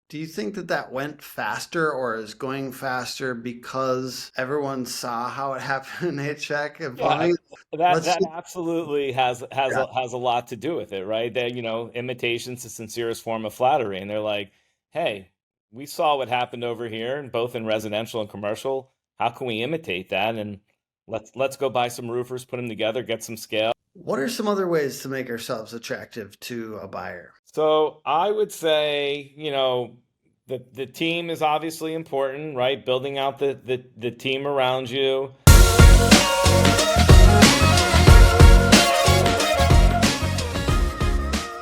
Do you think that that went faster or is going faster because everyone saw how it happened in HVAC and Yeah, plumbing? Let's that just, absolutely yeah. has a lot to do with it, right? That, imitation's the sincerest form of flattery, and they're like, "Hey, we saw what happened over here, and both in residential and commercial. How can we imitate that? And let's go buy some roofers, put them together, get some scale." What are some other ways to make ourselves attractive to a buyer? So I would say, the team is obviously important, right? Building out the team around you.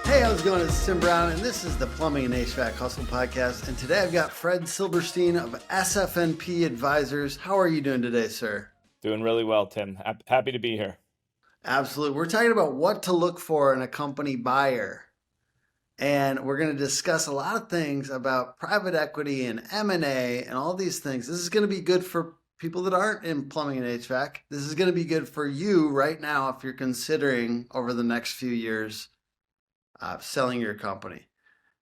Hey, how's it going? It's Tim Brown, and this is the Plumbing and HVAC Hustle Podcast. And today I've got Fred Silberstein of SF&P Advisors. How are you doing today, sir? Doing really well, Tim. Happy to be here. Absolutely. We're talking about what to look for in a company buyer. And we're going to discuss a lot of things about private equity and M&A and all these things. This is going to be good for people that aren't in plumbing and HVAC. This is going to be good for you right now if you're considering over the next few years selling your company.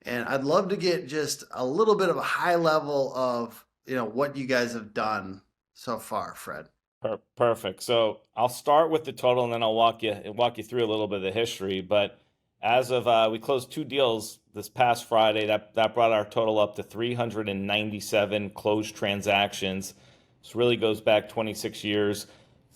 And I'd love to get just a little bit of a high level of, what you guys have done so far, Fred. Perfect. So I'll start with the total, and then I'll walk you through a little bit of the history. But as of we closed two deals this past Friday, that brought our total up to 397 closed transactions. This really goes back 26 years,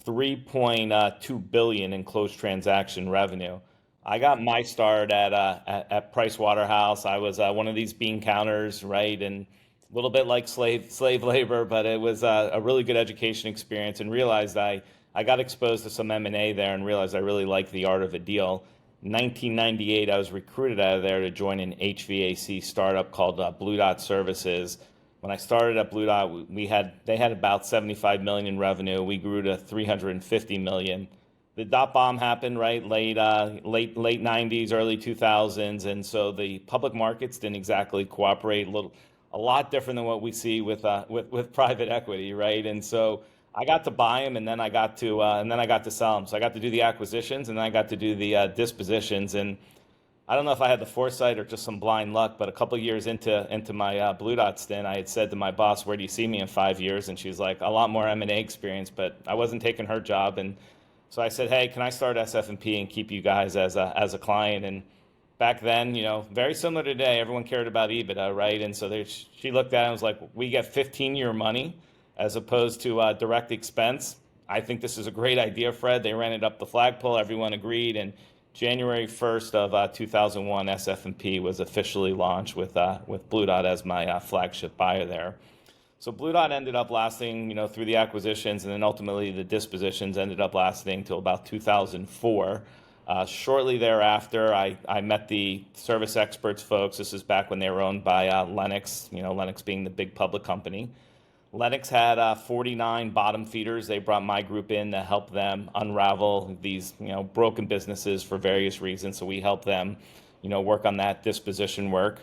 3.2 billion in closed transaction revenue. I got my start at Price Waterhouse. I was one of these bean counters, right? And a little bit like slave labor, but it was a really good education experience, and realized I got exposed to some M&A there and realized I really liked the art of a deal. 1998, I was recruited out of there to join an HVAC startup called Blue Dot Services. When I started at Blue Dot, they had about 75 million in revenue. We grew to 350 million. The dot bomb happened, right, late 90s, early 2000s, and so the public markets didn't exactly cooperate. A lot different than what we see with private equity, right? And so I got to buy them, and then I got to sell them. So I got to do the acquisitions, and then I got to do the dispositions. And I don't know if I had the foresight or just some blind luck, but a couple of years into my Blue Dot stint, I had said to my boss, "Where do you see me in 5 years?" And she's like, "A lot more M&A experience," but I wasn't taking her job, and so I said, "Hey, can I start SF&P and keep you guys as a client?" And back then, very similar to today, everyone cared about EBITDA, right? And so she looked at it and was like, "We get 15-year money as opposed to direct expense. I think this is a great idea, Fred." They ran it up the flagpole. Everyone agreed. And January 1st of 2001, SF&P was officially launched with Blue Dot as my flagship buyer there. So Blue Dot ended up lasting, through the acquisitions, and then ultimately the dispositions ended up lasting till about 2004. Shortly thereafter, I met the Service Experts folks. This is back when they were owned by Lennox, Lennox being the big public company. Lennox had 49 bottom feeders. They brought my group in to help them unravel these, broken businesses for various reasons. So we helped them, work on that disposition work.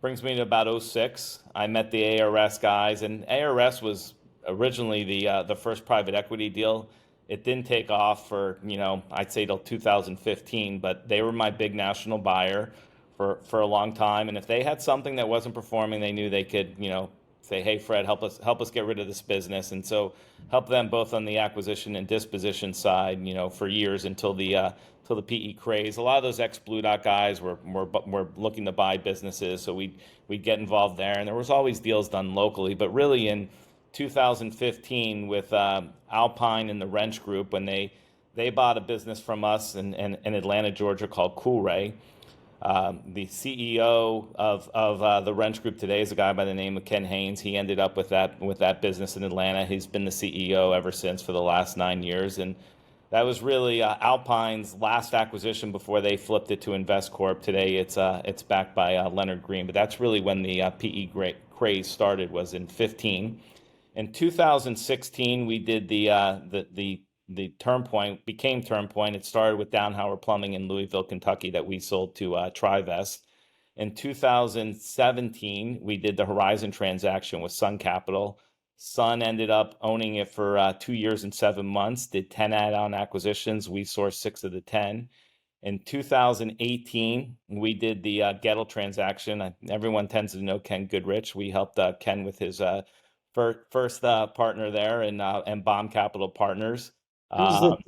Brings me to about '06. I met the ARS guys, and ARS was originally the first private equity deal. It didn't take off for, I'd say till 2015, but they were my big national buyer for a long time. And if they had something that wasn't performing, they knew they could, say, "Hey, Fred, help us get rid of this business." And so help them both on the acquisition and disposition side, for years until the PE craze. A lot of those ex Blue Dot guys were looking to buy businesses, so we'd get involved there, and there was always deals done locally. But really, in 2015, with Alpine and the Wrench Group, when they bought a business from us in Atlanta, Georgia, called Coolray. The CEO of the Wrench Group today is a guy by the name of Ken Haynes. He ended up with that business in Atlanta. He's been the CEO ever since for the last 9 years, and that was really Alpine's last acquisition before they flipped it to Investcorp. Today, it's backed by Leonard Green, but that's really when the craze started. Was in 15. In 2016, we did the Term Point became Term Point. It started with Downhauer Plumbing in Louisville, Kentucky, that we sold to Trivest. In 2017, we did the Horizon transaction with Sun Capital. Sun ended up owning it for 2 years and 7 months, did 10 add-on acquisitions. We sourced 6 of the 10. In 2018, we did the Gettle transaction. Everyone tends to know Ken Goodrich. We helped Ken with his first partner there, and Bomb Capital Partners. He was Um,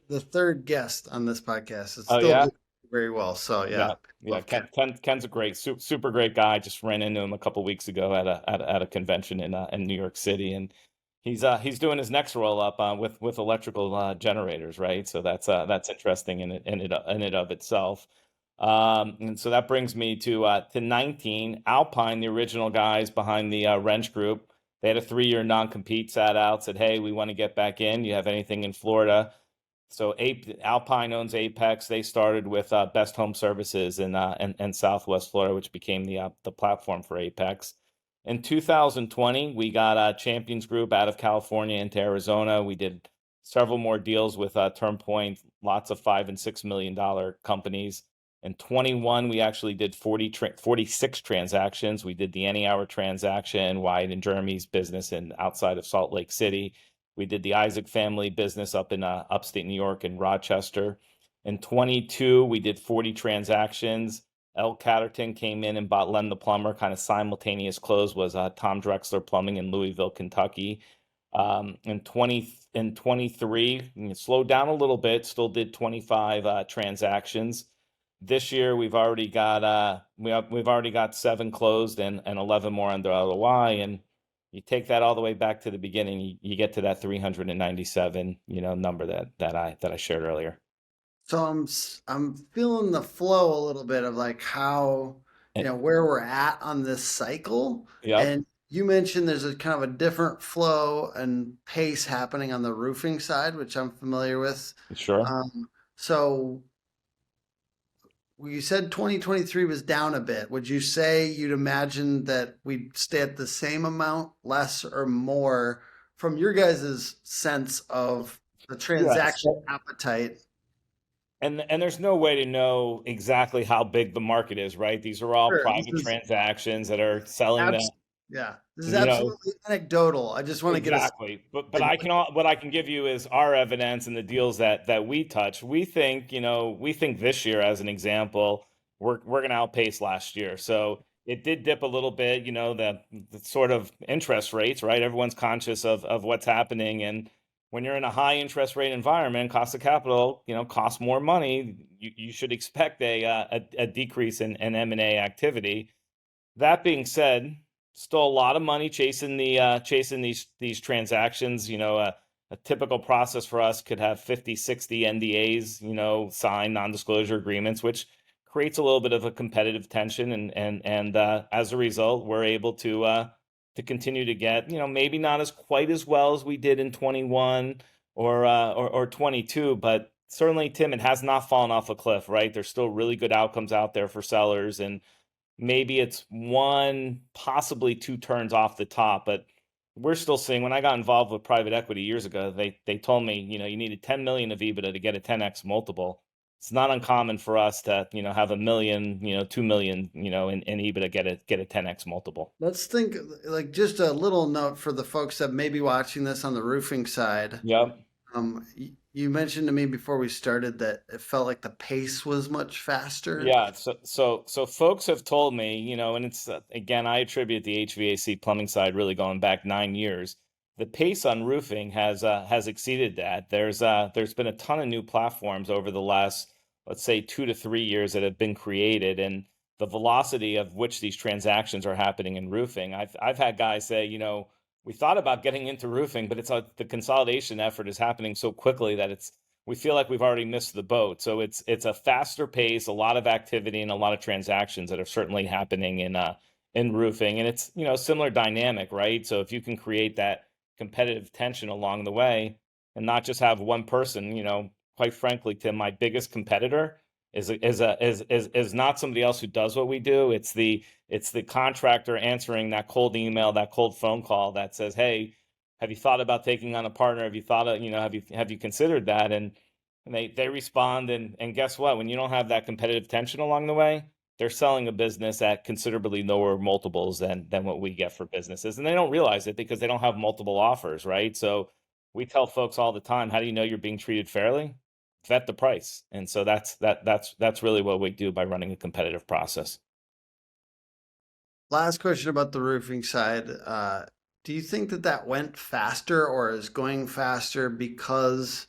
the third guest on this podcast. It's oh still yeah, doing very well. So yeah, yeah, yeah. love Ken. Ken's a great, super great guy. Just ran into him a couple weeks ago at a convention in New York City, and he's doing his next roll up with electrical generators, right? So that's interesting in it of itself. And so that brings me to 19. Alpine, the original guys behind the Wrench Group, they had a 3-year non-compete sat out. Said, hey, we want to get back in. You have anything in Florida? So Alpine owns Apex. They started with Best Home Services in Southwest Florida, which became the platform for Apex. In 2020, we got Champions Group out of California into Arizona. We did several more deals with TermPoint, lots of $5 and $6 million companies. In 21, we actually did 46 transactions. We did the Any Hour transaction, Wyatt and Jeremy's business outside of Salt Lake City. We did the Isaac family business up in upstate New York in Rochester. In 22, we did 40 transactions. L. Catterton came in and bought Len the Plumber. Kind of simultaneous close was Tom Drexler Plumbing in Louisville, Kentucky. In 23, slowed down a little bit. Still did 25 transactions. This year we've already got 7 closed and 11 more under LOI, and you take that all the way back to the beginning, you get to that 397 number that I shared earlier. So I'm feeling the flow a little bit of like how where we're at on this cycle. Yep. And you mentioned there's a kind of a different flow and pace happening on the roofing side, which I'm familiar with. Sure. So you said 2023 was down a bit. Would you say you'd imagine that we'd stay at the same amount, less or more, from your guys' sense of the transaction appetite? And there's no way to know exactly how big the market is, right? These are all Sure, private transactions that are selling the, yeah, this is absolutely anecdotal. I just want to get exactly. But what I can give you is our evidence and the deals that we touch. We think this year, as an example, we're going to outpace last year. So it did dip a little bit, the sort of interest rates, right? Everyone's conscious of what's happening, and when you're in a high interest rate environment, cost of capital, costs more money. You should expect a decrease in M&A activity. That being said, still a lot of money chasing these transactions. A typical process for us could have 50, 60 NDAs, signed non-disclosure agreements, which creates a little bit of a competitive tension, and as a result, we're able to continue to get, maybe not as quite as well as we did in 21 or 22, but certainly, Tim, it has not fallen off a cliff, right? There's still really good outcomes out there for sellers, and maybe it's 1, possibly 2 turns off the top, but we're still seeing. When I got involved with private equity years ago, they told me, you needed 10 million of EBITDA to get a 10x multiple. It's not uncommon for us to, have $1 million, 2 million, in EBITDA get a 10x multiple. Let's think, like, just a little note for the folks that may be watching this on the roofing side. Yep. You mentioned to me before we started that it felt like the pace was much faster. Yeah. So folks have told me, and it's again, I attribute the HVAC plumbing side really going back 9 years. The pace on roofing has exceeded that. There's been a ton of new platforms over the last, let's say, 2 to 3 years that have been created, and the velocity of which these transactions are happening in roofing. I've had guys say, we thought about getting into roofing, but the consolidation effort is happening so quickly that we feel like we've already missed the boat. So it's a faster pace, a lot of activity, and a lot of transactions that are certainly happening in roofing, and it's a similar dynamic, right? So if you can create that competitive tension along the way, and not just have one person, quite frankly, Tim, my biggest competitor is not somebody else who does what we do. It's the contractor answering that cold email, that cold phone call that says, "Hey, have you thought about taking on a partner? Have you thought of, have you considered that?" And they respond, and guess what? When you don't have that competitive tension along the way, they're selling a business at considerably lower multiples than what we get for businesses, and they don't realize it because they don't have multiple offers, right? So we tell folks all the time, how do you know you're being treated fairly? vet the price. And so that's really what we do by running a competitive process. Last question about the roofing side. Do you think that that went faster or is going faster because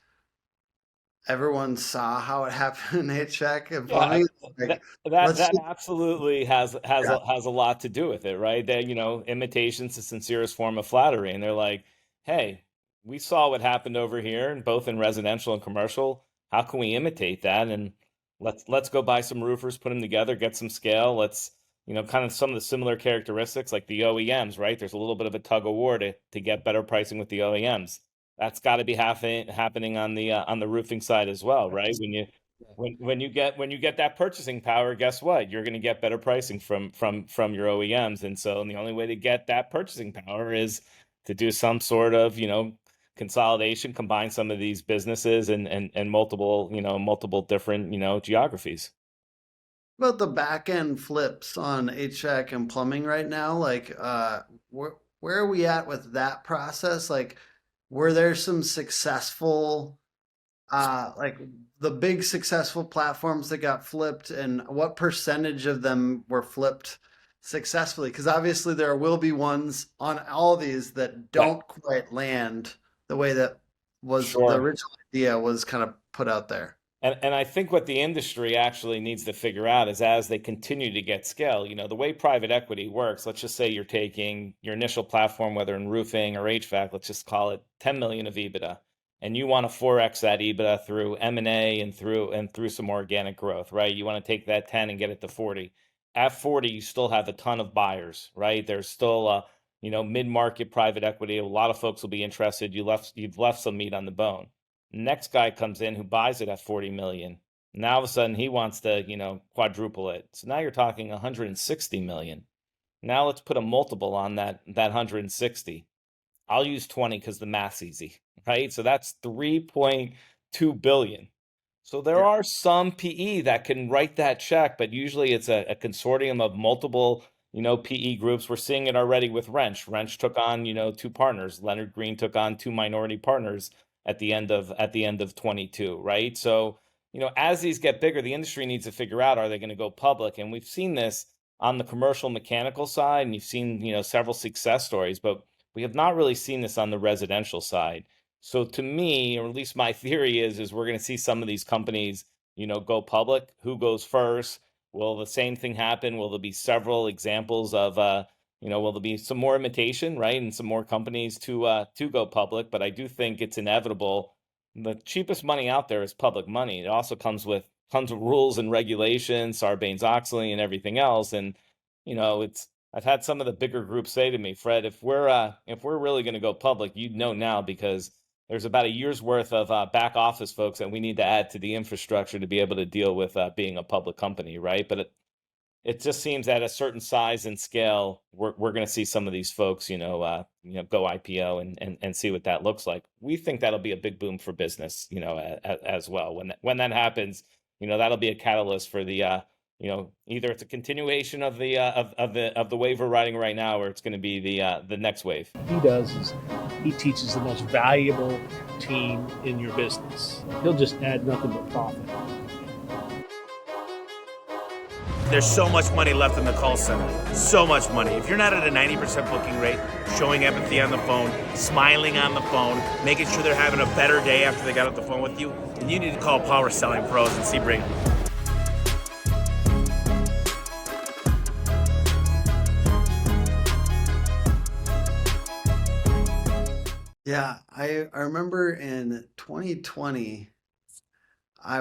everyone saw how it happened in HVAC and Yeah, plumbing? Like, let's that just, absolutely yeah. has a lot to do with it, right? That, imitation's the sincerest form of flattery, and they're like, "Hey, we saw what happened over here, and both in residential and commercial. How can we imitate that? And let's go buy some roofers, put them together, get some scale. Let's, kind of some of the similar characteristics like the OEMs, right? There's a little bit of a tug of war to get better pricing with the OEMs. That's got to be happening on the roofing side as well, right? When you get that purchasing power, guess what? You're going to get better pricing from your OEMs, and the only way to get that purchasing power is to do some sort of consolidation, combine some of these businesses and multiple different geographies. About the back end flips on HVAC and plumbing right now? Like, where are we at with that process? Like, were there some successful, like the big successful platforms that got flipped, and what percentage of them were flipped successfully? Because obviously there will be ones on all these that Yeah, don't quite land the way that was the sure. original idea was kind of put out there. And I think what the industry actually needs to figure out is as they continue to get scale, the way private equity works, let's just say you're taking your initial platform, whether in roofing or HVAC, let's just call it 10 million of EBITDA, and you want to 4x that EBITDA through M&A and through some organic growth, right? You want to take that 10 and get it to 40. At 40, you still have a ton of buyers, right? There's still mid-market private equity. A lot of folks will be interested. You've left some meat on the bone. Next guy comes in who buys it at 40 million. Now all of a sudden he wants to, quadruple it. So now you're talking 160 million. Now let's put a multiple on that 160. I'll use 20 because the math's easy, right? So that's 3.2 billion. So there Yeah. are some PE that can write that check, but usually it's a consortium of multiple, PE groups. We're seeing it already with Wrench. Wrench took on, two partners. Leonard Green took on two minority partners at the end of 22, right? So, as these get bigger, the industry needs to figure out, are they going to go public? And we've seen this on the commercial mechanical side, and you've seen, several success stories, but we have not really seen this on the residential side. So to me, or at least my theory is we're going to see some of these companies, go public. Who goes first? Will the same thing happen? Will there be several examples of, will there be some more imitation, right, and some more companies to go public? But I do think it's inevitable. The cheapest money out there is public money. It also comes with tons of rules and regulations, Sarbanes-Oxley, and everything else. And it's I've had some of the bigger groups say to me, Fred, if we're really going to go public, you'd know now because there's about a year's worth of back office folks that we need to add to the infrastructure to be able to deal with being a public company, right? But it just seems at a certain size and scale, we're going to see some of these folks, go IPO and see what that looks like. We think that'll be a big boom for business, as well. When that happens, that'll be a catalyst for the, either it's a continuation of the wave we're riding right now, or it's going to be the next wave. He does is he teaches the most valuable team in your business. He'll just add nothing but profit. There's so much money left in the call center. So much money. If you're not at a 90% booking rate, showing empathy on the phone, smiling on the phone, making sure they're having a better day after they got off the phone with you, then you need to call Power Selling Pros and see Brigham. Yeah, I remember in 2020, I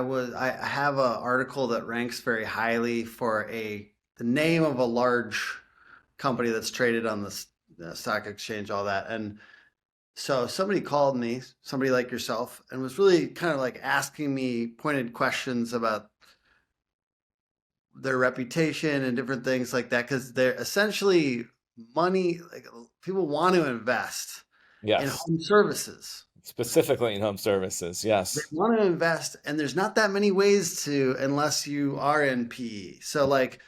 have an article that ranks very highly for the name of a large company that's traded on the stock exchange, all that. And so somebody called me, somebody like yourself, and was really kind of like asking me pointed questions about their reputation and different things like that, because they're essentially money, like people want to invest in Yes, home services. specifically in home services. They Yes. want to invest, and there's not that many ways to unless you are in PE. So like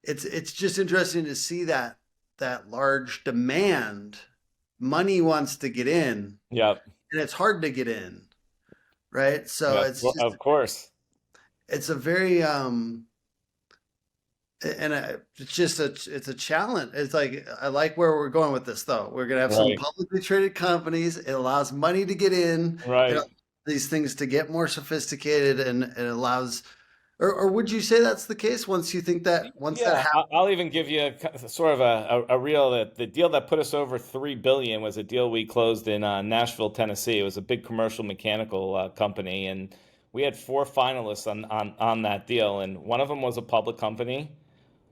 it's just interesting to see that large demand. Money wants to get in, Yep. and it's hard to get in, right? So Yeah, it's just of course. it's a very it's just it's a challenge. It's like I like where we're going with this though. We're gonna have some Right. publicly traded companies. It allows money to get in. It Right. allows these things to get more sophisticated, and it allows. Or would you say that's the case once you think that once that Yeah, happens? I'll even give you sort of a real that the deal that put us over 3 billion was a deal we closed in Nashville, Tennessee. It was a big commercial mechanical company, and we had four finalists on that deal, and one of them was a public company.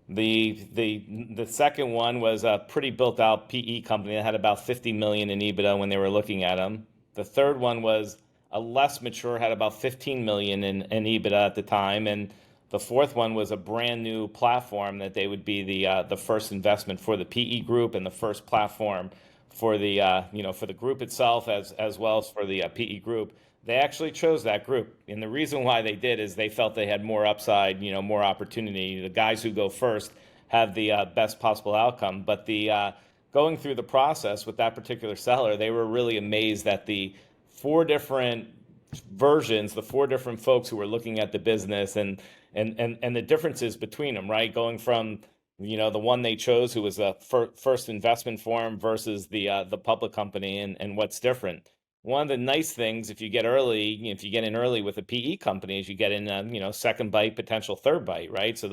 The second one was a pretty built out PE company that had about 50 million in EBITDA when they were looking at them. The third one was a less mature, had about 15 million in EBITDA at the time, and the fourth one was a brand new platform that they would be the first investment for the PE group and the first platform for the for the group itself as well as for the PE group. They actually chose that group, and the reason why they did is they felt they had more upside, more opportunity. The guys who go first have the best possible outcome. But the going through the process with that particular seller, they were really amazed at the four different versions, the four different folks who were looking at the business, and the differences between them, right? Going from the one they chose, who was a first investment for them, versus the public company, and what's different. One of the nice things, if you get in early with a PE company, is you get in a second bite, potential third bite, right? So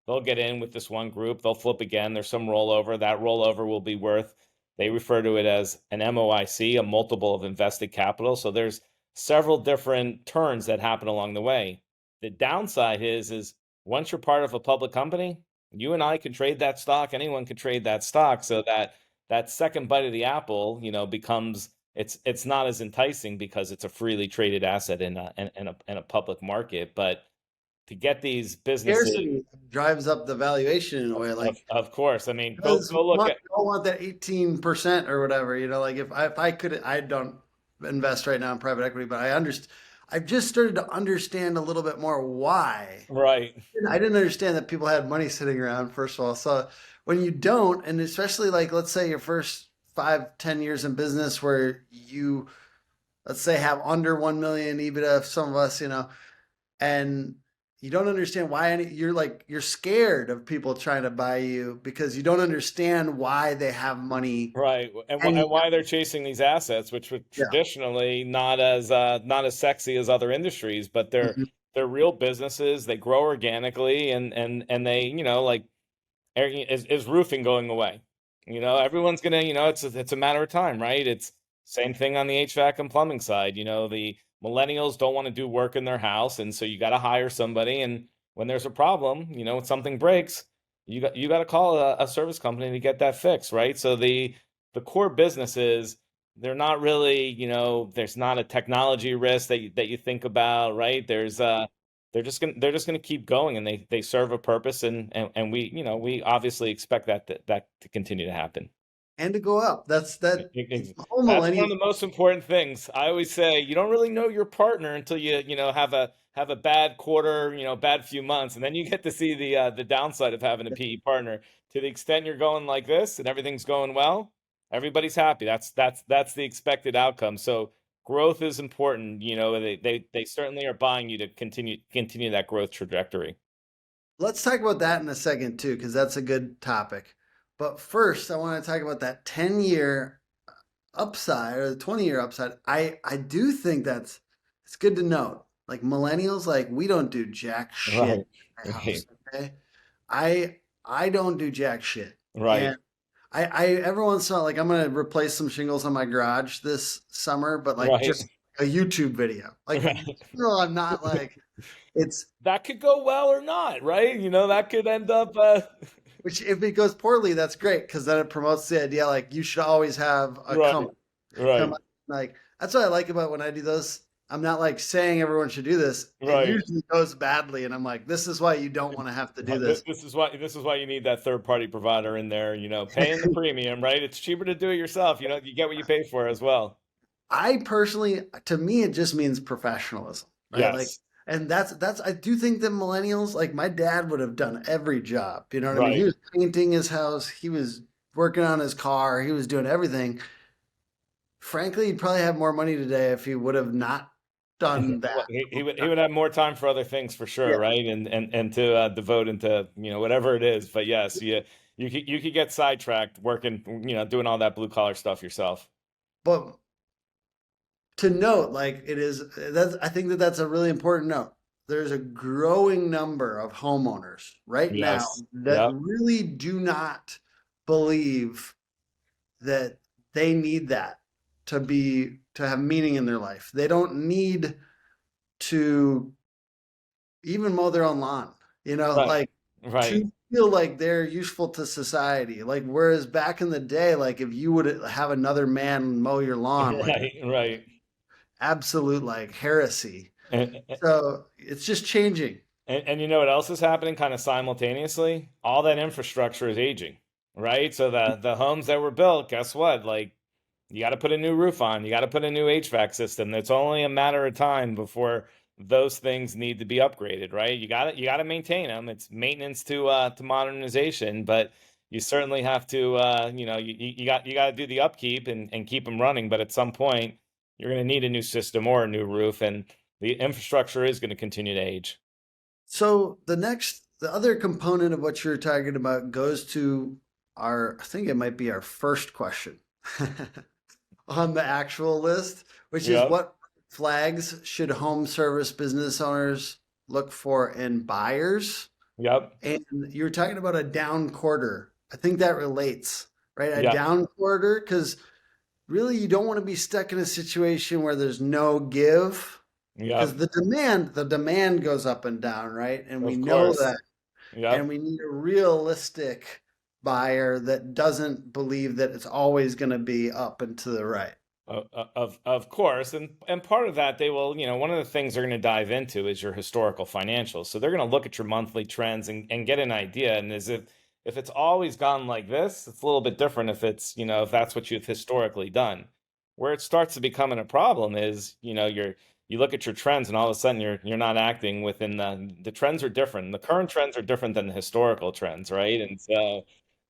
they'll get in with this one group, they'll flip again. There's some rollover. That rollover will be worth. They refer to it as an MOIC, a multiple of invested capital. So there's several different turns that happen along the way. The downside is once you're part of a public company, you and I can trade that stock. Anyone can trade that stock. So that second bite of the apple, becomes it's not as enticing because it's a freely traded asset in a public market. But to get these businesses, Scarcity drives up the valuation in a way. Like of course, I mean, go because look you at don't want that 18% or whatever. Like if I could, I don't invest right now in private equity, but I've just started to understand a little bit more why. right, I didn't understand that people had money sitting around, first of all. So when you don't, and especially like, let's say your first 5-10 years in business where you, let's say, have under 1 million EBITDA, some of us, and you don't understand why you're scared of people trying to buy you because you don't understand why they have money. right, and And why they're chasing these assets, which were yeah. traditionally not as sexy as other industries, but they're Mhm. they're real businesses. They grow organically, and they like is roofing going away? Everyone's gonna, it's a matter of time, right? It's same thing on the HVAC and plumbing side. The millennials don't want to do work in their house, and so you got to hire somebody. And when there's a problem, when something breaks, you got to call a service company to get that fixed, right? So the core businesses, they're not really, there's not a technology risk that you think about, right? They're just gonna keep going, and they serve a purpose, and we obviously expect that to continue to happen. And to go up. That's the whole That's one millennial. of the most important things. I always say you don't really know your partner until you have a bad quarter, bad few months, and then you get to see the downside of having a PE partner. To the extent you're going like this and everything's going well, everybody's happy. That's the expected outcome. So growth is important. They certainly are buying you to continue that growth trajectory. Let's talk about that in a second too, because that's a good topic. But first, I want to talk about that 10-year upside or the 20-year upside. I do think it's good to note. Like millennials, like we don't do jack shit Right. in my Right. house. Okay. I don't do jack shit. Right. And I every once in a while, like I'm gonna replace some shingles on my garage this summer, but like Right. just a YouTube video. Like Right. I'm not like it's That could go well or not, right? That could end up. which if it goes poorly, that's great because then it promotes the idea like you should always have a Right. company. Right. Come on. Like that's what I like about when I do those. I'm not like saying everyone should do this. It Right. usually goes badly, and I'm like, this is why you don't want to have to do this. This is why you need that third party provider in there. Paying the premium, right? It's cheaper to do it yourself. You get what you pay for as well. I personally, to me, it just means professionalism, right? Like, Yes. and that's. I do think that millennials, like my dad, would have done every job. You know what I mean? He Right. was painting his house. He was working on his car. He was doing everything. Frankly, he'd probably have more money today if he would have not done Well, that. he would have more time for other things for sure, Yeah. right? And to devote into whatever it is. But yes, you could get sidetracked working, doing all that blue collar stuff yourself. But to note, like I think that's a really important note. There's a growing number of homeowners right now Yes. that Yep. really do not believe that they need that to have meaning in their life. They don't need to even mow their own lawn, Right. like Right. to feel like they're useful to society. Like whereas back in the day, like if you would have another man mow your lawn, like Right. Right. absolute like heresy. And, So it's just changing. and you know what else is happening kind of simultaneously? All that infrastructure is aging, right? So the homes that were built, guess what? Like you got to put a new roof on, you got to put a new HVAC system. It's only a matter of time before those things need to be upgraded, right? You got to maintain them. It's maintenance to modernization, but you certainly have to you got to do the upkeep and keep them running. But at some point, you're going to need a new system or a new roof, and the infrastructure is going to continue to age. So the other component of what you're talking about goes to I think it might be our first question on the actual list, which is Yep. what flags should home service business owners look for in buyers? Yep. And you were talking about a down quarter. I think that relates, right? A Yep. down quarter, because really you don't want to be stuck in a situation where there's no give, because Yep. the demand goes up and down, right? And we Of know course. that, and Yep. we need a realistic buyer that doesn't believe that it's always going to be up and to the right. Of course, and part of that they will, one of the things they're going to dive into is your historical financials. So they're going to look at your monthly trends and get an idea. And as if it's always gone like this, it's a little bit different if it's, if that's what you've historically done. Where it starts to becoming a problem is, you look at your trends and all of a sudden you're not acting within the trends are different. The current trends are different than the historical trends, right? And so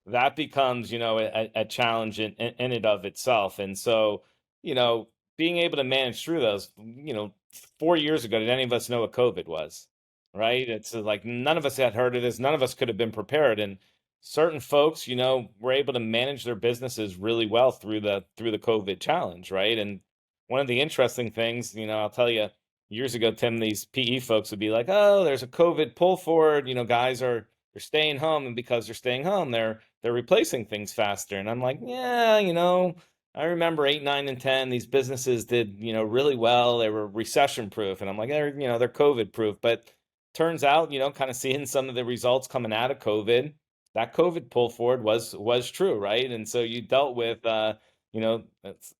that becomes, a challenge in it of itself. And so, you know, being able to manage through those, 4 years ago, did any of us know what COVID was? Right? It's like none of us had heard of this. None of us could have been prepared. And certain folks, were able to manage their businesses really well through the COVID challenge, right? And one of the interesting things, I'll tell you, years ago, Tim, these PE folks would be like, "Oh, there's a COVID pull forward. Guys they're staying home, and because they're staying home, they're replacing things faster." And I'm like, "Yeah, I remember 8, 9, and 10. These businesses did, really well. They were recession proof, and I'm like, they're COVID proof." But turns out, kind of seeing some of the results coming out of COVID, that COVID pull forward was true, right? And so you dealt with,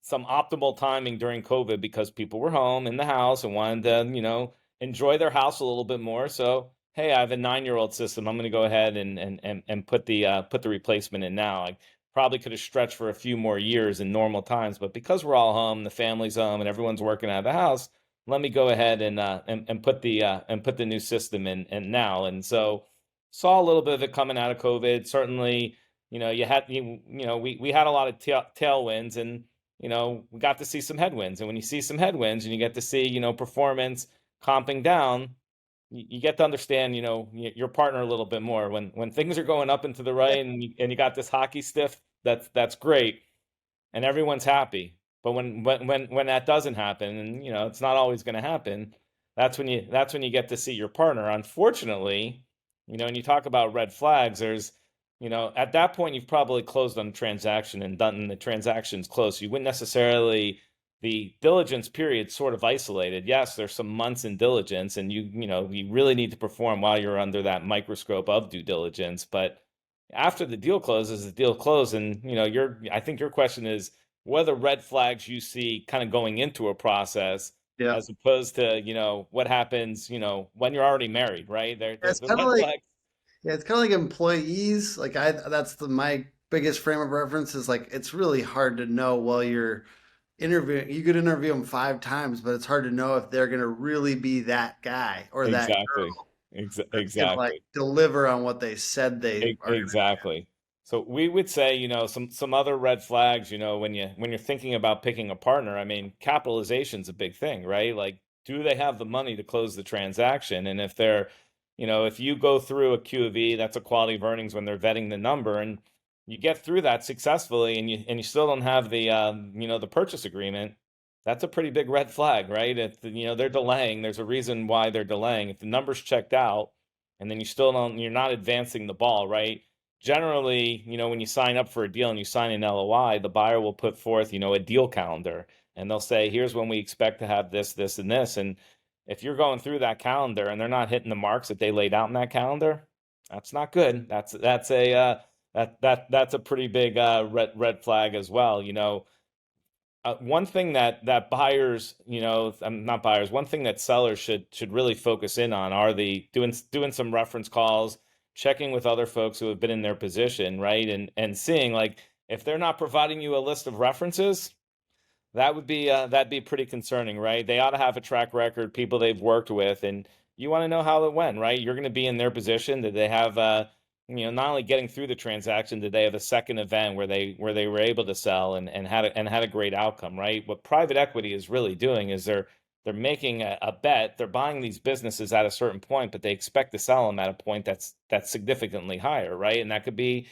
some optimal timing during COVID because people were home in the house and wanted to, enjoy their house a little bit more. So hey, I have a 9-year-old system. I'm going to go ahead and put the replacement in now. I probably could have stretched for a few more years in normal times, but because we're all home, the family's home, and everyone's working out of the house, let me go ahead and put the new system in now. And so saw a little bit of it coming out of COVID. Certainly, we had a lot of tailwinds, and we got to see some headwinds. And when you see some headwinds, and you get to see performance comping down, you get to understand, your partner a little bit more. When things are going up and to the right, and you got this hockey stiff, that's great, and everyone's happy. But when that doesn't happen, and it's not always going to happen, that's when you get to see your partner. Unfortunately, when you talk about red flags, there's at that point you've probably closed on a transaction and done the transaction's close. You wouldn't necessarily the diligence period sort of isolated. Yes, there's some months in diligence, and you really need to perform while you're under that microscope of due diligence. But after the deal closes, the deal closed, and I think your question is what are the red flags you see kind of going into a process Yeah. as opposed to what happens when you're already married, right? It's The kind of red like flags. Yeah, it's kind of like employees. Like that's my biggest frame of reference is like it's really hard to know while you're interviewing. You could interview them 5 times, but it's hard to know if they're going to really be that guy or that Exactly. girl that's going to like Exactly. deliver on what they said they are going to. Exactly. So we would say, some other red flags, when you're thinking about picking a partner. I mean, capitalization's a big thing, right? Like do they have the money to close the transaction? And if they're, if you go through a Q of E, that's a quality of earnings when they're vetting the number, and you get through that successfully, and you still don't have the the purchase agreement, that's a pretty big red flag, right? If they're delaying, there's a reason why they're delaying. If the number's checked out, and then you're not advancing the ball, right? Generally, when you sign up for a deal and you sign an LOI, the buyer will put forth, a deal calendar, and they'll say, here's when we expect to have this, this, and this. And if you're going through that calendar and they're not hitting the marks that they laid out in that calendar, that's not good. That's a pretty big red flag as well. One thing that buyers, not buyers, one thing that sellers should really focus in on are the doing some reference calls, checking with other folks who have been in their position, right? And seeing, like, if they're not providing you a list of references, that'd be pretty concerning, right? They ought to have a track record, people they've worked with, and you want to know how it went, right? You're going to be in their position. Did they have not only getting through the transaction, did they have a second event where they were able to sell and had a great outcome, right? What private equity is really doing is they're making a bet. They're buying these businesses at a certain point, but they expect to sell them at a point that's significantly higher, right? And that could be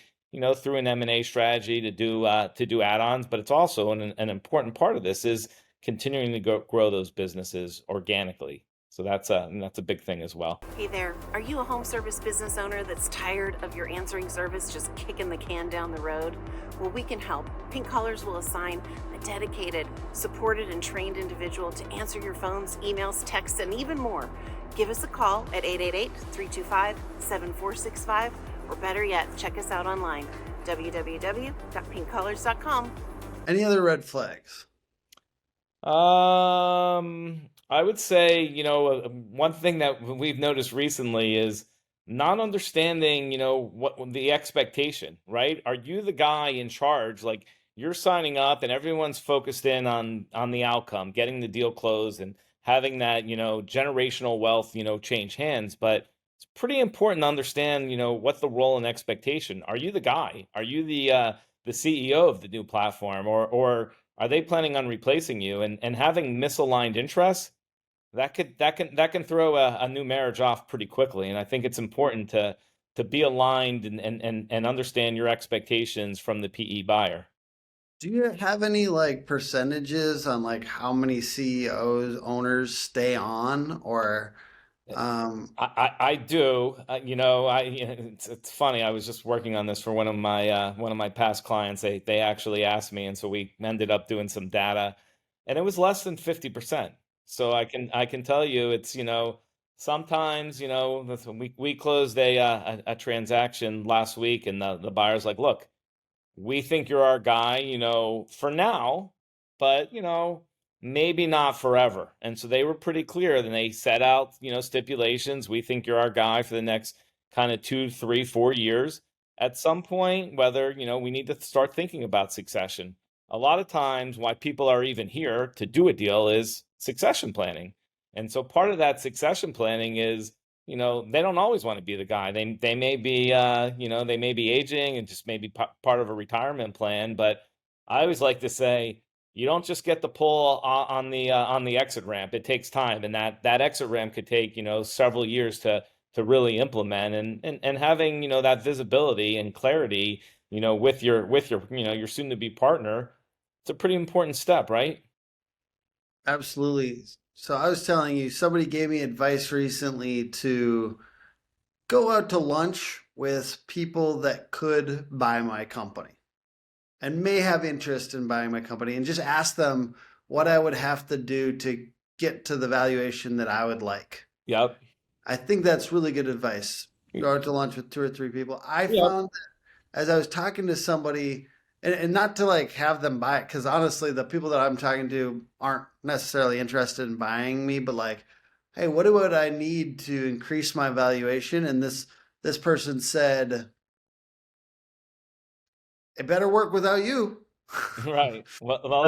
through an M&A strategy to do add-ons, but it's also an important part of this is continuing to grow those businesses organically. So that's a big thing as well. Hey there, are you a home service business owner that's tired of your answering service just kicking the can down the road? Well, we can help. Pink Collars will assign a dedicated, supported, and trained individual to answer your phones, emails, texts, and even more. Give us a call at 888-325-7465, or better yet, check us out online, www.pinkcollars.com. Any other red flags? I would say, one thing that we've noticed recently is not understanding, what the expectation, right? Are you the guy in charge? Like, you're signing up and everyone's focused in on the outcome, getting the deal closed and having that, generational wealth, change hands. But it's pretty important to understand, what the role and expectation. Are you the guy? Are you the CEO of the new platform, or are they planning on replacing you? And having misaligned interests, that can throw a new marriage off pretty quickly. And I think it's important to be aligned and understand your expectations from the PE buyer. Do you have any like percentages on like how many CEOs, owners stay on, or I do. It's funny. I was just working on this for one of my past clients. They actually asked me, and so we ended up doing some data, and it was less than 50%. So I can tell you, it's sometimes we closed a transaction last week, and the buyer's like, look, we think you're our guy, for now, but maybe not forever. And so they were pretty clear. Then they set out, stipulations. We think you're our guy for the next kind of 2, 3, 4 years. At some point, whether, we need to start thinking about succession. A lot of times why people are even here to do a deal is succession planning. And so part of that succession planning is, they don't always want to be the guy. They may be, they may be aging and just maybe part of a retirement plan. But I always like to say, you don't just get the pull on the exit ramp. It takes time, and that exit ramp could take several years to really implement. And having that visibility and clarity with your soon to be partner, it's a pretty important step, right? Absolutely. So I was telling you, somebody gave me advice recently to go out to lunch with people that could buy my company and may have interest in buying my company, and just ask them what I would have to do to get to the valuation that I would like. Yep. I think that's really good advice. Go out to lunch with 2 or 3 people. I found that as I was talking to somebody, and not to like have them buy it, because honestly, the people that I'm talking to aren't necessarily interested in buying me, but like, hey, what would I need to increase my valuation? And this person said, it better work without you. Right. Well,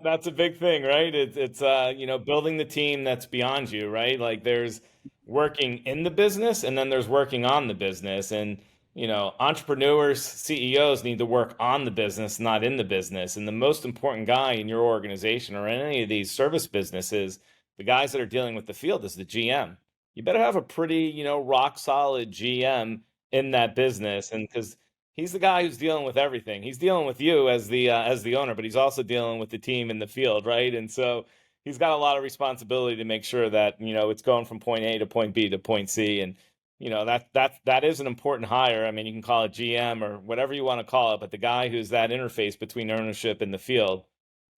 that's a big thing, right? It's building the team that's beyond you, right? Like, there's working in the business, and then there's working on the business. And entrepreneurs, CEOs need to work on the business, not in the business. And the most important guy in your organization or in any of these service businesses The guys that are dealing with the field is the GM. You better have a pretty, rock solid GM in that business, and because he's the guy who's dealing with everything. He's dealing with you as the owner, but he's also dealing with the team in the field, right? And so he's got a lot of responsibility to make sure that it's going from point A to point B to point C, and that is an important hire. I mean, you can call it GM or whatever you want to call it, but the guy who's that interface between ownership and the field,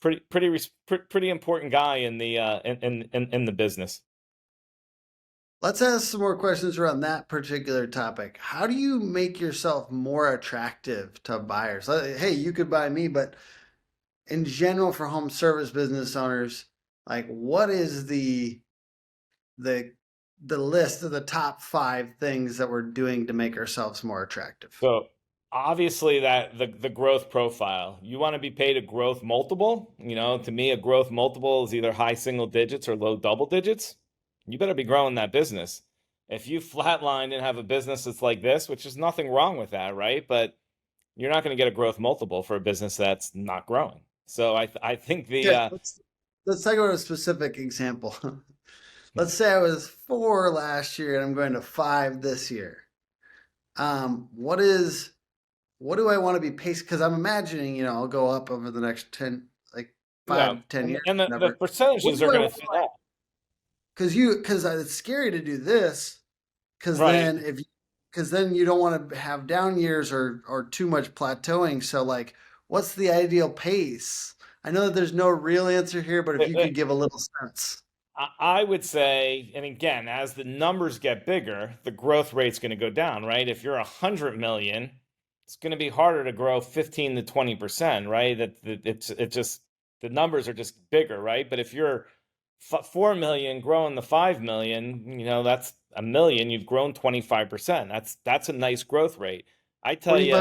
pretty important guy in the business. Let's ask some more questions around that particular topic. How do you make yourself more attractive to buyers? Hey, you could buy me, but in general for home service business owners, like what is the list of the top 5 things that we're doing to make ourselves more attractive? So obviously that the growth profile, you want to be paid a growth multiple. To me, a growth multiple is either high single digits or low double digits. You better be growing that business. If you flatline and have a business that's like this, which is nothing wrong with that, right? But you're not going to get a growth multiple for a business that's not growing. So I think let's talk about a specific example. Let's say I was 4 last year and I'm going to 5 this year. What do I want to be paced? Because I'm imagining, I'll go up over the next 10 years. And the percentages are going to fit that. Because it's scary to do this. Because then you don't want to have down years or too much plateauing. So like, what's the ideal pace? I know that there's no real answer here, but if you could give a little sense. I would say, and again, as the numbers get bigger, the growth rate's going to go down, right? If you're 100 million, it's going to be harder to grow 15 to 20%, right? It's just the numbers are just bigger, right? But if you're 4 million growing the 5 million, that's a million. You've grown 25%. That's a nice growth rate. I tell you,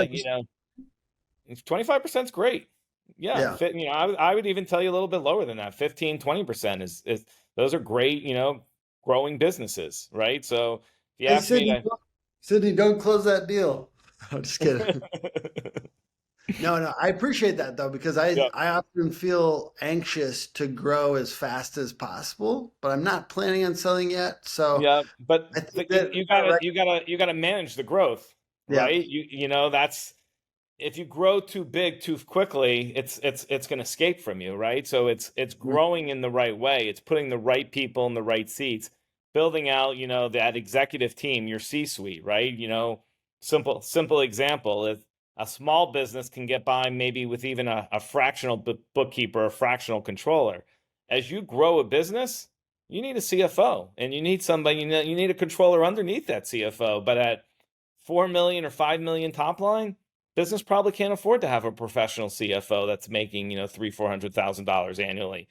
25% is great. Yeah. I would even tell you a little bit lower than that. 15, 20% is those are great, growing businesses, right? So if you ask me, Sydney, don't close that deal. I'm just kidding. No, I appreciate that though, because I often feel anxious to grow as fast as possible, but I'm not planning on selling yet. So but you gotta manage the growth, right? That's, if you grow too big too quickly, it's going to escape from you, right? So it's growing in the right way. It's putting the right people in the right seats, building out, that executive team, your C-suite, right? Simple example. If a small business can get by maybe with even a fractional bookkeeper, a fractional controller. As you grow a business, you need a CFO, and you need somebody, you need a controller underneath that CFO. But at 4 million or 5 million top line, business probably can't afford to have a professional CFO that's making, $300,000-$400,000 annually.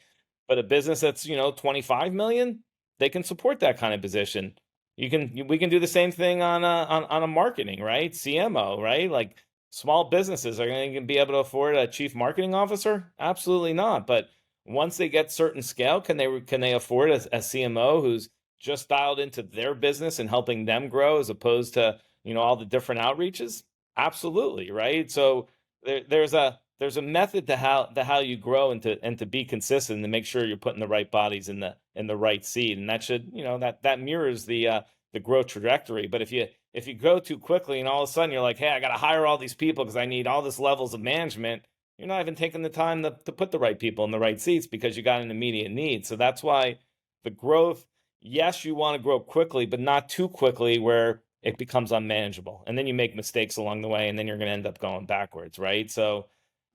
But a business that's, 25 million, they can support that kind of position. We can do the same thing on a marketing, right? CMO, right? Like, small businesses are going to be able to afford a chief marketing officer? Absolutely not. But once they get certain scale, can they afford a CMO who's just dialed into their business and helping them grow, as opposed to all the different outreaches? Absolutely, right? So there's a method to how you grow and to be consistent, and to make sure you're putting the right bodies in the right seat, and that should that mirrors the growth trajectory. But if you go too quickly and all of a sudden you're like, hey, I got to hire all these people because I need all this levels of management, you're not even taking the time to put the right people in the right seats because you got an immediate need. So that's why the growth, yes, you want to grow quickly, but not too quickly where it becomes unmanageable. And then you make mistakes along the way, and then you're going to end up going backwards, right? So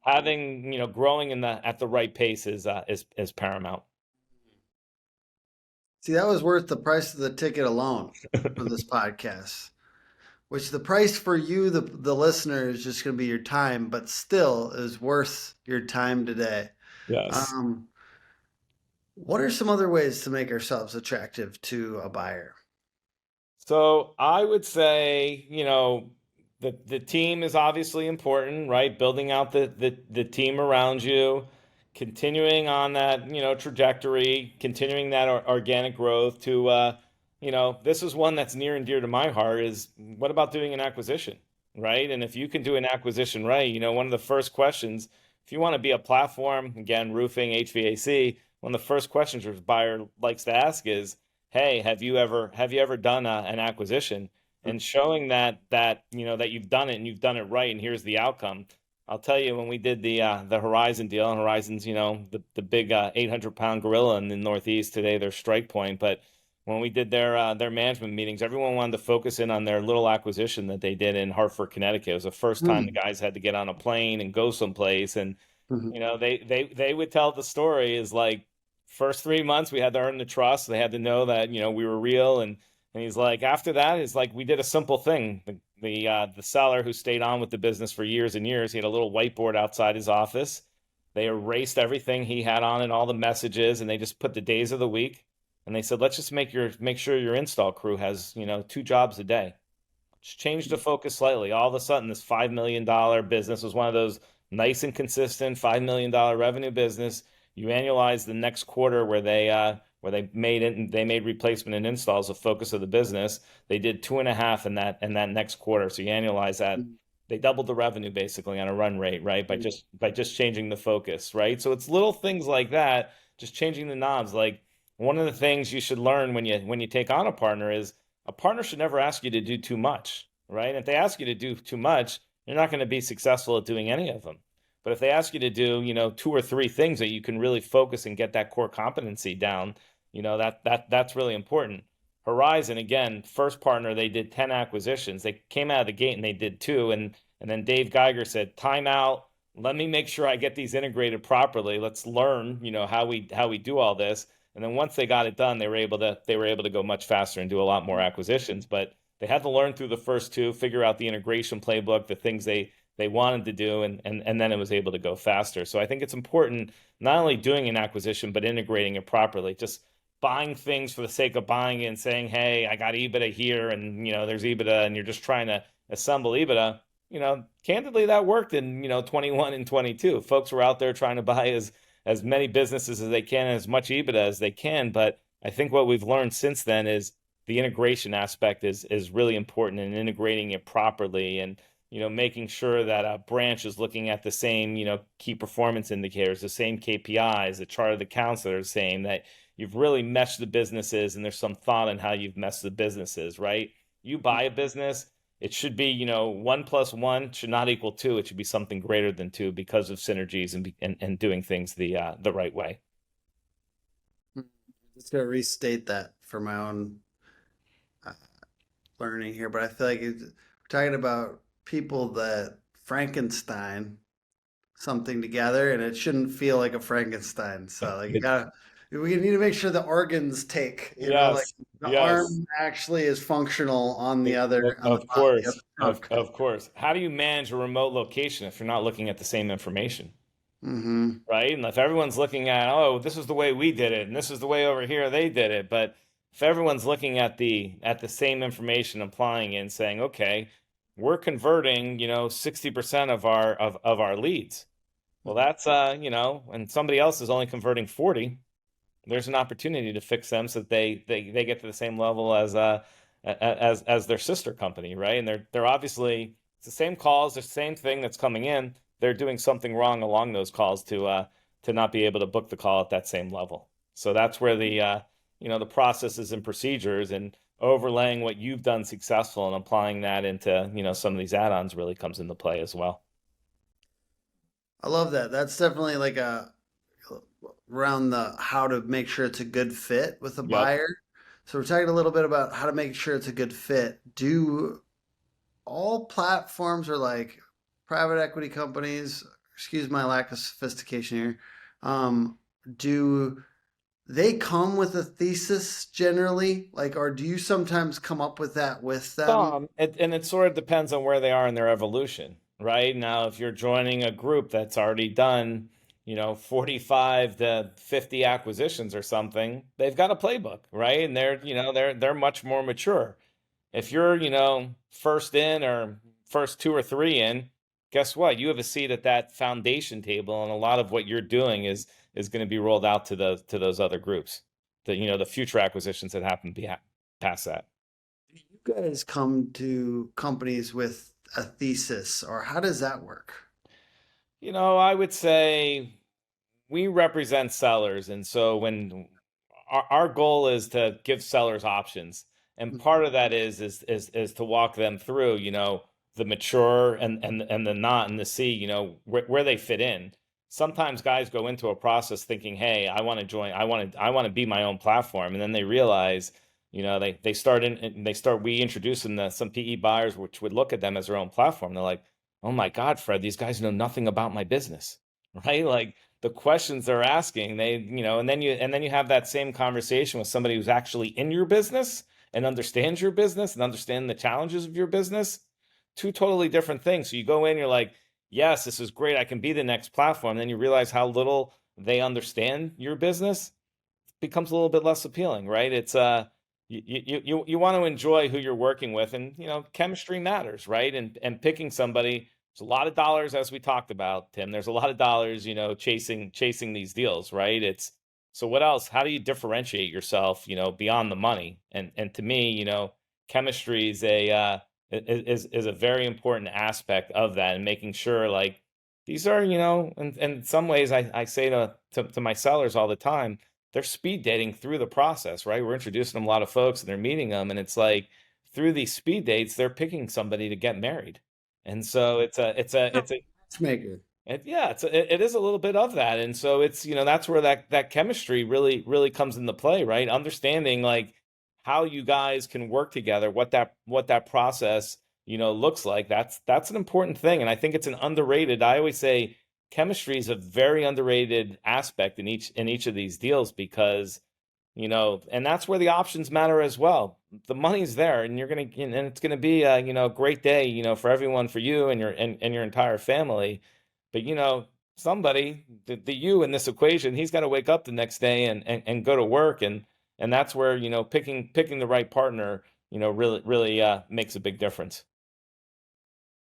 having, growing at the right pace is paramount. See, that was worth the price of the ticket alone for this podcast. Which the price for you, the listener, is just going to be your time, but still is worth your time today. Yes. What are some other ways to make ourselves attractive to a buyer? So I would say, the team is obviously important, right? Building out the team around you, continuing on that, trajectory, continuing that organic growth to, this is one that's near and dear to my heart, is what about doing an acquisition, right? And if you can do an acquisition right, one of the first questions, if you want to be a platform, again, roofing, HVAC, one of the first questions your buyer likes to ask is, "Hey, have you ever done an acquisition?" And showing that you've done it and you've done it right, and here's the outcome. I'll tell you, when we did the Horizon deal, and Horizon's the big 800-pound gorilla in the Northeast today, their strike point, but when we did their management meetings, everyone wanted to focus in on their little acquisition that they did in Hartford, Connecticut. It was the first time the guys had to get on a plane and go someplace, and they would tell the story is like, first 3 months we had to earn the trust. They had to know that we were real, and he's like, after that, it's like we did a simple thing. The seller who stayed on with the business for years and years, he had a little whiteboard outside his office. They erased everything he had on it, all the messages, and they just put the days of the week. And they said, let's just make sure your install crew has 2 jobs a day. Just change the focus slightly. All of a sudden, this $5 million business was one of those nice and consistent $5 million revenue business. You annualize the next quarter where they made replacement and installs the focus of the business. They did 2.5 in that next quarter. So you annualize that, they doubled the revenue basically on a run rate, right? By just changing the focus, right? So it's little things like that, just changing the knobs. Like, one of the things you should learn when you take on a partner is a partner should never ask you to do too much, right? And if they ask you to do too much, you're not going to be successful at doing any of them. But if they ask you to do, 2 or 3 things that you can really focus and get that core competency down, that's really important. Horizon, again, first partner, they did 10 acquisitions. They came out of the gate and they did 2. And then Dave Geiger said, time out. Let me make sure I get these integrated properly. Let's learn, how we do all this. And then once they got it done, they were able to go much faster and do a lot more acquisitions. But they had to learn through the first 2, figure out the integration playbook, the things they wanted to do, and then it was able to go faster. So I think it's important not only doing an acquisition, but integrating it properly. Just buying things for the sake of buying it and saying, hey, I got EBITDA here, and there's EBITDA, and you're just trying to assemble EBITDA. Candidly, that worked in 21 and 22. Folks were out there trying to buy as many businesses as they can and as much EBITDA as they can. But I think what we've learned since then is the integration aspect is really important, and integrating it properly, and making sure that a branch is looking at the same key performance indicators, the same KPIs, the chart of accounts that are the same, that you've really meshed the businesses and there's some thought in how you've meshed the businesses, right? You buy a business, it should be 1 + 1 should not equal 2. It should be something greater than 2 because of synergies and doing things the right way. Just gonna restate that for my own learning here, but I feel like we're talking about people that Frankenstein something together, and it shouldn't feel like a Frankenstein. So like we need to make sure the organs take, like the arm actually is functional on the other. Of course. Of course. How do you manage a remote location if you're not looking at the same information? Right? And if everyone's looking at, oh, this is the way we did it, and this is the way over here they did it, but if everyone's looking at the same information, applying it and saying, okay, we're converting 60% of our leads. Well, that's and somebody else is only converting 40. There's an opportunity to fix them so that they get to the same level as their sister company, right? And they're obviously, it's the same calls, the same thing that's coming in. They're doing something wrong along those calls to not be able to book the call at that same level. So that's where the processes and procedures and overlaying what you've done successful and applying that into some of these add-ons really comes into play as well. I love that. That's definitely like around the how to make sure it's a good fit with a buyer. So we're talking a little bit about how to make sure it's a good fit. Do all platforms, or like private equity companies, excuse my lack of sophistication here, do they come with a thesis generally, like, or do you sometimes come up with that with them? And it sort of depends on where they are in their evolution, right? Now, if you're joining a group that's already done 45 to 50 acquisitions or something, they've got a playbook, right? And they're much more mature. If you're first in or first 2 or 3 in, guess what? You have a seat at that foundation table, and a lot of what you're doing is going to be rolled out to those other groups, the future acquisitions that happen past that. Do you guys come to companies with a thesis, or how does that work? I would say we represent sellers, and so when our goal is to give sellers options, and part of that is to walk them through, the mature and the not, and to see, where they fit in. Sometimes guys go into a process thinking, "Hey, I want to join. I want to be my own platform," and then they realize, we introduce them to some PE buyers, which would look at them as their own platform. They're like, "Oh my God, Fred, these guys know nothing about my business," right? Like the questions they're asking, and then you have that same conversation with somebody who's actually in your business and understands your business and understand the challenges of your business. Two totally different things. So you go in, you're like, yes, this is great. I can be the next platform. Then you realize how little they understand your business. It becomes a little bit less appealing, right? It's you want to enjoy who you're working with, and chemistry matters, right? And picking somebody, there's a lot of dollars, as we talked about, Tim. There's a lot of dollars, chasing these deals, right? So what else? How do you differentiate yourself, beyond the money? And to me, chemistry is a very important aspect of that, and making sure, like, these are, and in some ways I say to my sellers all the time, they're speed dating through the process, right? We're introducing them a lot of folks and they're meeting them, and it's like through these speed dates, they're picking somebody to get married. And so it's a Matchmaker. it is a little bit of that. And so it's, that's where that chemistry really comes into play, right? Understanding like how you guys can work together, what that process, looks like. That's an important thing. And I think it's I always say chemistry is a very underrated aspect in each of these deals, because, and that's where the options matter as well. The money's there, and it's gonna be a great day, for everyone, for you and your entire family. But somebody, the you in this equation, he's got to wake up the next day and go to work, and that's where picking the right partner really makes a big difference.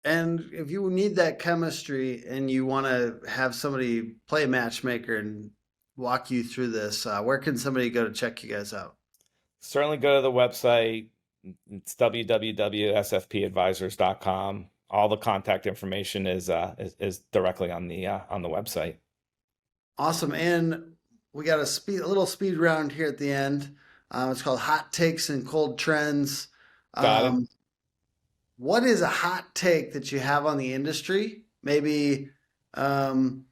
And if you need that chemistry and you want to have somebody play matchmaker and walk you through this, where can somebody go to check you guys out? Certainly go to the website. It's www.sfpadvisors.com. All the contact information is directly on the website. Awesome. And we got a little speed round here at the end. It's called Hot Takes and Cold Trends. Got it. What is a hot take that you have on the industry? Maybe more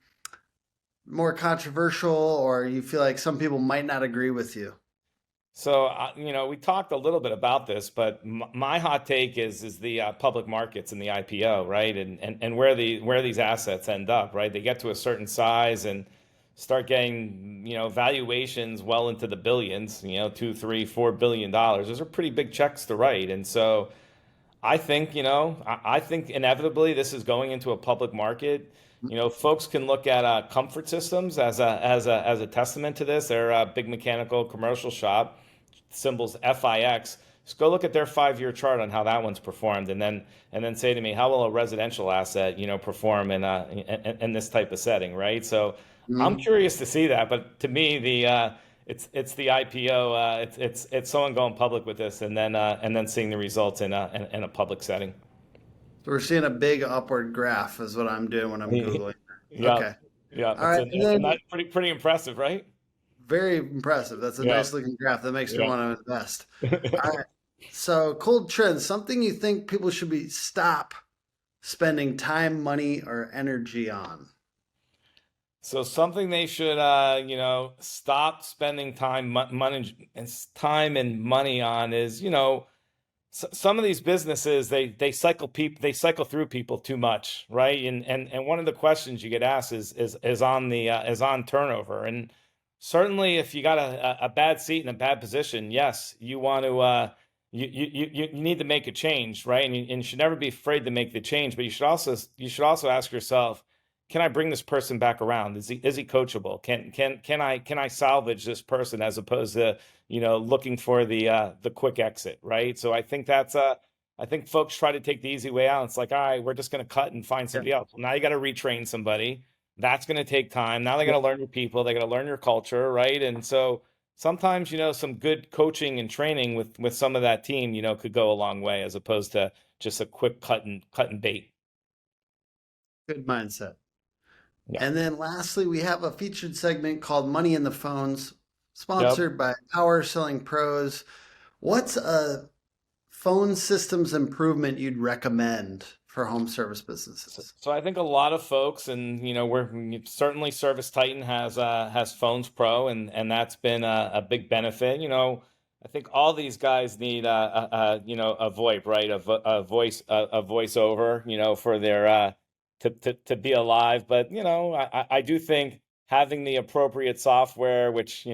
controversial, or you feel like some people might not agree with you? So, we talked a little bit about this, but my hot take is the public markets and the IPO, right? And where these assets end up, right? They get to a certain size and start getting, valuations well into the billions, $2, $3, $4 billion. Those are pretty big checks to write. And so I think, I think inevitably this is going into a public market. Folks can look at Comfort Systems as a testament to this. They're a big mechanical commercial shop, symbols FIX. Just go look at their 5-year chart on how that one's performed, and then say to me, how will a residential asset, perform in this type of setting, right? So I'm curious to see that, but to me, it's the IPO. It's someone going public with this, and then seeing the results in a public setting. So we're seeing a big upward graph is what I'm doing when I'm Googling. Yeah. Okay. Yeah. All right. That's pretty impressive, right? Very impressive. That's a nice looking graph. That makes me want to invest. All right. So cold trends, something you think people should stop spending time, money, or energy on. So something they should, stop spending time and money on is, some of these businesses, they cycle through people too much, right? And one of the questions you get asked is on turnover. And certainly, if you got a bad seat in a bad position, yes, you want to you need to make a change, right? And you should never be afraid to make the change. But you should also ask yourself, can I bring this person back around? Is he coachable? Can I salvage this person, as opposed to looking for the quick exit, right? So I think I think folks try to take the easy way out. It's like, all right, we're just going to cut and find somebody else. Well, now you got to retrain somebody. That's going to take time. Now they got to learn your people. They got to learn your culture, right? And so sometimes some good coaching and training with some of that team could go a long way, as opposed to just a quick cut and bait. Good mindset. Yeah. And then lastly, we have a featured segment called Money in the Phones, sponsored by Power Selling Pros. What's a phone systems improvement you'd recommend for home service businesses? So I think a lot of folks, and we're certainly Service Titan has Phones Pro, and that's been a big benefit. I think all these guys need a VoIP, right? A voiceover, for their to be alive. But I do think having the appropriate software, which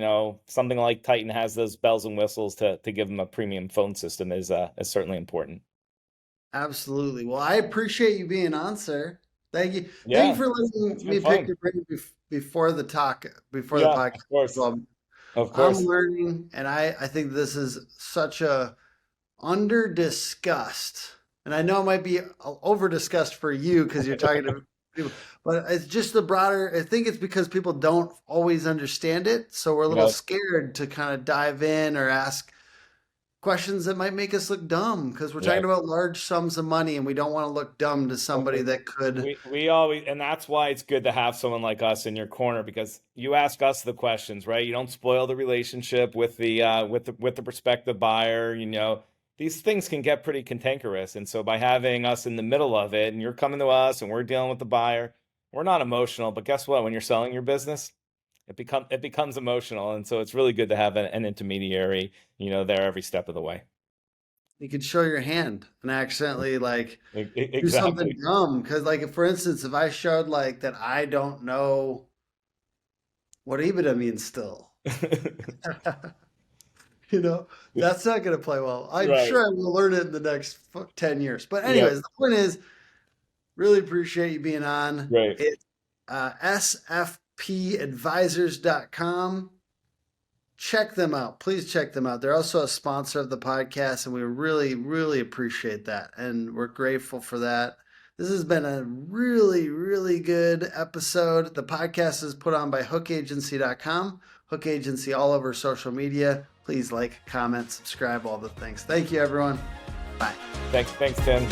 something like Titan has those bells and whistles to give them a premium phone system is certainly important. Absolutely. Well, I appreciate you being on, sir. Thank you. Yeah, Thank you for letting me fun. pick your brain before the the Yeah, podcast. of course. Well, Of I'm course. learning, and I think this is such a under-discussed, and I know it might be over-discussed for you because you're talking to people, but it's just the broader, I think it's because people don't always understand it, so we're a little Yep. scared to kind of dive in or ask questions that might make us look dumb because we're talking Yep. about large sums of money and we don't want to look dumb to somebody that could. We always, and that's why it's good to have someone like us in your corner, because you ask us the questions, right? You don't spoil the relationship with the prospective buyer. These things can get pretty cantankerous, and so by having us in the middle of it, and you're coming to us, and we're dealing with the buyer, we're not emotional. But guess what? When you're selling your business, it becomes emotional, and so it's really good to have an intermediary, there every step of the way. You could show your hand and accidentally Exactly. do something dumb. Because, for instance, if I showed that I don't know what EBITDA means still, that's not going to play well. I'm Right. sure I will learn it in the next 10 years. But anyways, The point is, really appreciate you being on. Right. It's sfpadvisors.com. Check them out. Please check them out. They're also a sponsor of the podcast, and we really, really appreciate that. And we're grateful for that. This has been a really, really good episode. The podcast is put on by hookagency.com. Hook Agency all over social media. Please like, comment, subscribe, all the things. Thank you, everyone. Bye. Thanks, Tim.